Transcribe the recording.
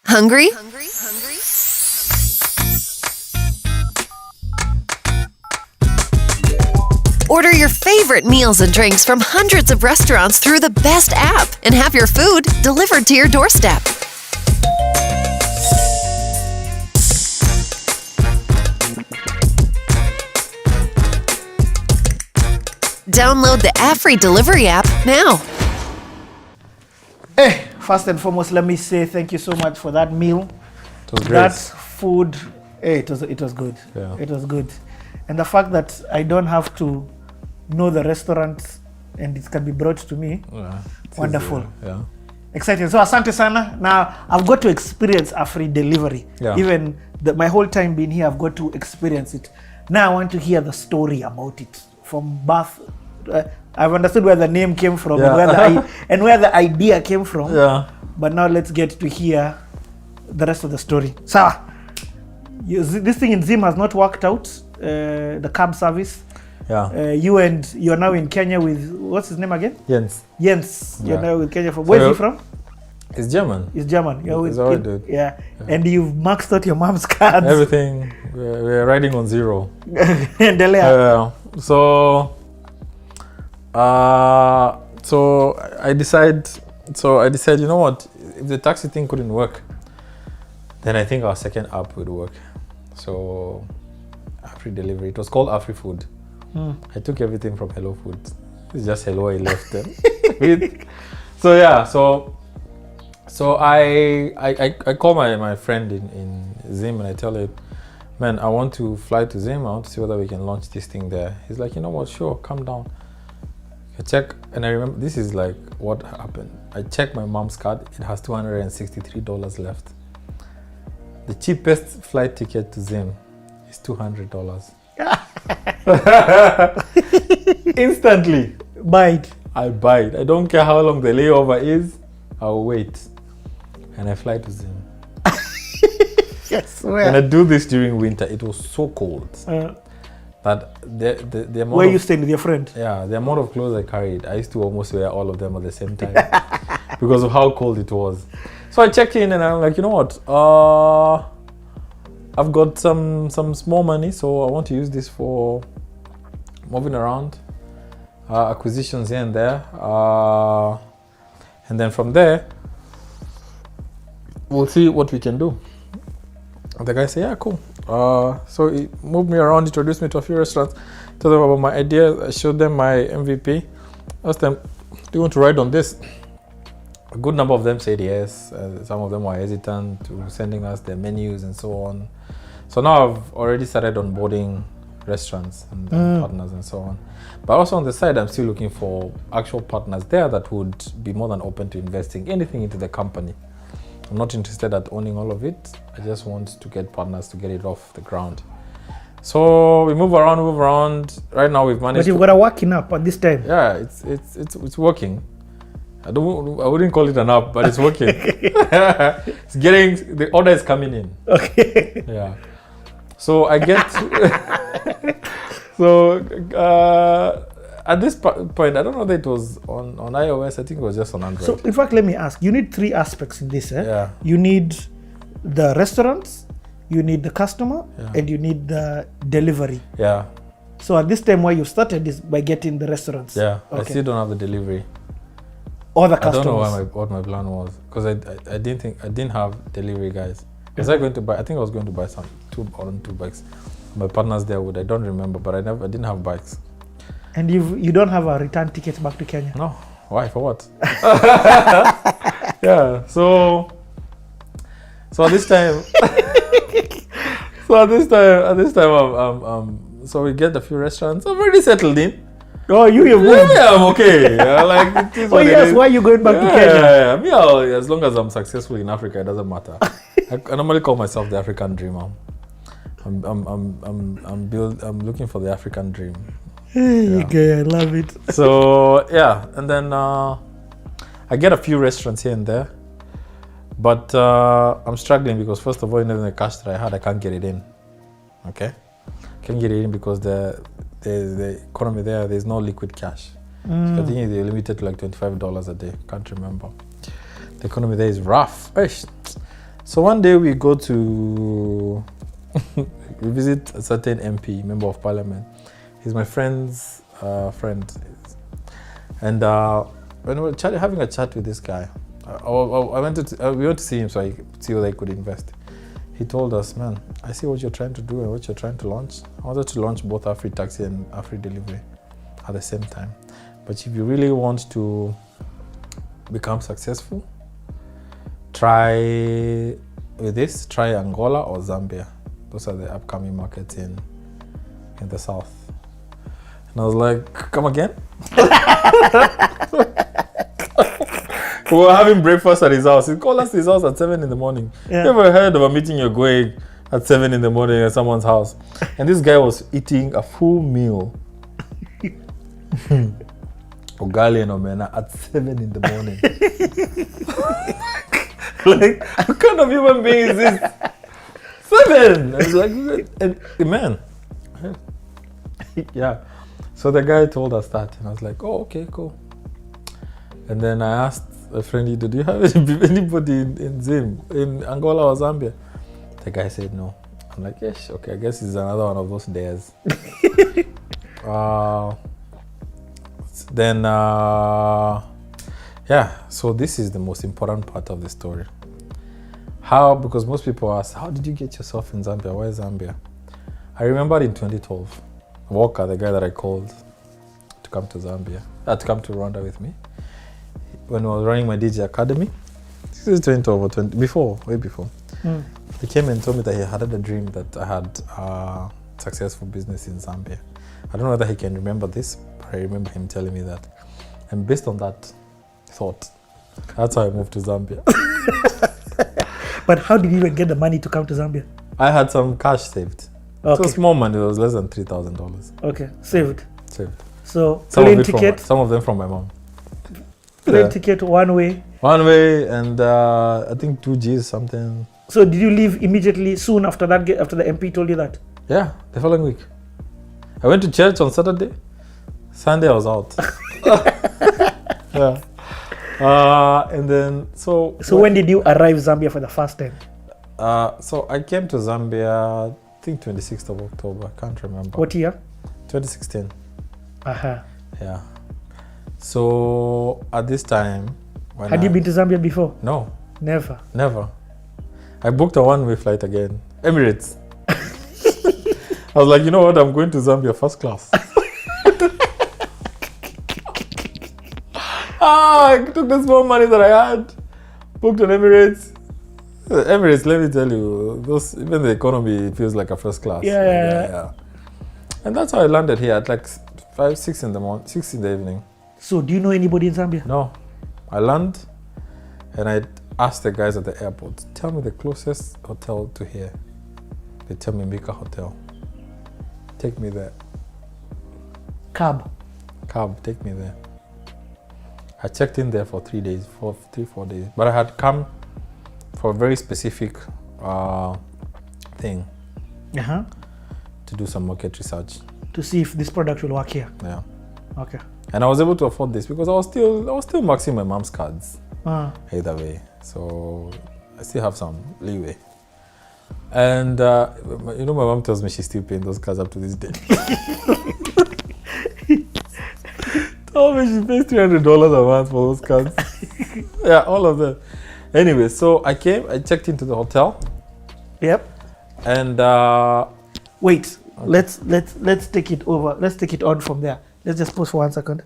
Hungry? Order your favorite meals and drinks from hundreds of restaurants through the best app and have your food delivered to your doorstep. Download the Afri delivery app now. Hey, first and foremost, let me say thank you so much for that meal. It was great. That food, hey, it was good. Yeah. It was good. And the fact that I don't have to know the restaurant and it can be brought to me, wonderful. Yeah. Exciting. So asante sana. Now I've got to experience Afri delivery. Yeah. Even my whole time being here, I've got to experience it. Now I want to hear the story about it from birth. I've understood where the name came from and where the idea came from. Yeah. But now let's get to hear the rest of the story. So, this thing in Zim has not worked out. The cab service. Yeah. You're now in Kenya with, what's his name again? Jens. Jens. Yeah. You're now with Kenya from. Where's he from? It's German. He's German. You're with He's alright, dude. Yeah. And you've maxed out your mom's cards. Everything. We're riding on zero. Endelea. So I decided, you know what? If the taxi thing couldn't work, then I think our second app would work. So Afri delivery. It was called Afri Food. I took everything from Hello Food. It's just Hello. I left them. So I call my friend in Zim and I tell him, man, I want to fly to Zim. I want to see whether we can launch this thing there. He's like, you know what? Sure, come down. I check, and I remember this is like what happened. I checked my mom's card. It has $263 left. The cheapest flight ticket to Zim is $200. Instantly. I buy it. I don't care how long the layover is. I'll wait. And I fly to Zim. Yes. And I do this during winter. It was so cold that the amount Where you staying with your friend? Yeah, the amount of clothes I carried, I used to almost wear all of them at the same time because of how cold it was. So I checked in and I'm like, you know what? I've got some small money, so I want to use this for moving around, acquisitions here and there, and then from there we'll see what we can do. And the guy said, yeah, cool. So he moved me around, introduced me to a few restaurants, told them about my idea. I showed them my MVP, asked them, do you want to ride on this? A good number of them said yes. Some of them were hesitant to sending us their menus and so on. So now I've already started onboarding restaurants and partners and so on. But also on the side, I'm still looking for actual partners there that would be more than open to investing anything into the company. I'm not interested at owning all of it. I just want to get partners to get it off the ground. So we move around. Right now we've managed. But you've got a working up at this time. Yeah, it's working. I wouldn't call it an app, but it's working. The order is coming in. Okay. Yeah. So I get. At this point, I don't know that it was on iOS. I think it was just on Android. So, in fact, let me ask. You need three aspects in this. Yeah. You need the restaurants, you need the customer, and you need the delivery. Yeah. So, at this time, where you started is by getting the restaurants. Yeah. Okay. I still don't have the delivery. Or the customers. I don't know what my plan was because I didn't have delivery guys. Was I going to buy? I think I was going to buy two bikes. My partners there would. I don't remember, but I didn't have bikes. And you don't have a return ticket back to Kenya? No. Why? For what? Yeah. So at this time, so we get a few restaurants. I'm already settled in. Oh, you've moved. Yeah, I'm okay. Yeah, like it is what yes, it is. why are you going back to Kenya? Yeah. As long as I'm successful in Africa, it doesn't matter. I normally call myself the African dreamer. I'm looking for the African dream. Okay, I love it. So yeah, and then I get a few restaurants here and there, but I'm struggling because first of all, the cash that I had, I can't get it in. Okay, can't get it in because the economy there's no liquid cash. So I think they're limited to like $25 a day. Can't remember. The economy there is rough. So one day we go to we visit a certain MP, member of parliament. He's my friend's friend. And when we were having a chat with this guy, we went to see him so I could see whether I could invest. He told us, man, I see what you're trying to do and what you're trying to launch. I wanted to launch both Afri Taxi and Afri Delivery at the same time. But if you really want to become successful, try with this, try Angola or Zambia. Those are the upcoming markets in the south. And I was like, come again? We were having breakfast at his house. He called us to his house at 7 in the morning. Yeah. You ever heard of a meeting you're going at 7 in the morning at someone's house? And this guy was eating a full meal. Ugali and omena at 7 in the morning. Like, what kind of human being is this? 7! I was like, and man. Yeah. So the guy told us that, and I was like, oh, okay, cool. And then I asked a friend, do you have anybody in Zim, in Angola or Zambia? The guy said no. I'm like, yes, okay, I guess it's another one of those days. Then, yeah, so this is the most important part of the story. How, because most people ask, how did you get yourself in Zambia? Why Zambia? I remember in 2012, Walker, the guy that I called to come to Zambia, to come to Rwanda with me, when I was running my DJ Academy, this is 2012 or 20, before, way before. He came and told me that he had a dream that I had a successful business in Zambia. I don't know whether he can remember this, but I remember him telling me that. And based on that thought, that's how I moved to Zambia. But how did you even get the money to come to Zambia? I had some cash saved. Okay. It was small money, it was less than $3,000. Okay, saved. Saved. So, Some plane of, ticket, some of them from my mom. plane ticket one way. One way, and I think 2 Gs something. So did you leave immediately soon after that, after the MP told you that? Yeah, the following week. I went to church on Saturday. Sunday I was out. Yeah. And then, so when did you arrive Zambia for the first time? So I came to Zambia, I think 26th of October. I can't remember. What year? 2016. Uh-huh. Yeah. So at this time, when Had you been to Zambia before? No, Never. never. I booked a one-way flight again, Emirates. I was like, you know what? I'm going to Zambia first class. I took the small money that I had, booked an Emirates. Emirates, let me tell you, those, even the economy feels like a first class. Yeah. And that's how I landed here at like 5, 6 in the morning, 6 in the evening. So do you know anybody in Zambia? No, I land and I asked the guys at the airport, tell me the closest hotel to here. They tell me Mika Hotel. Take me there. Cab, Take me there. I checked in there for 3 days, 4 days. But I had come for a very specific thing. To do some market research. To see if this product will work here. Yeah. Okay. And I was able to afford this because I was still maxing my mom's cards. Either way. So I still have some leeway. And you know, my mom tells me she's still paying those cards up to this day. Told me she pays $300 a month for those cards. Yeah, all of them. Anyway, so I checked into the hotel. Yep. And wait, okay. Let's take it over. Let's take it on from there. Let's just pause for 1 second.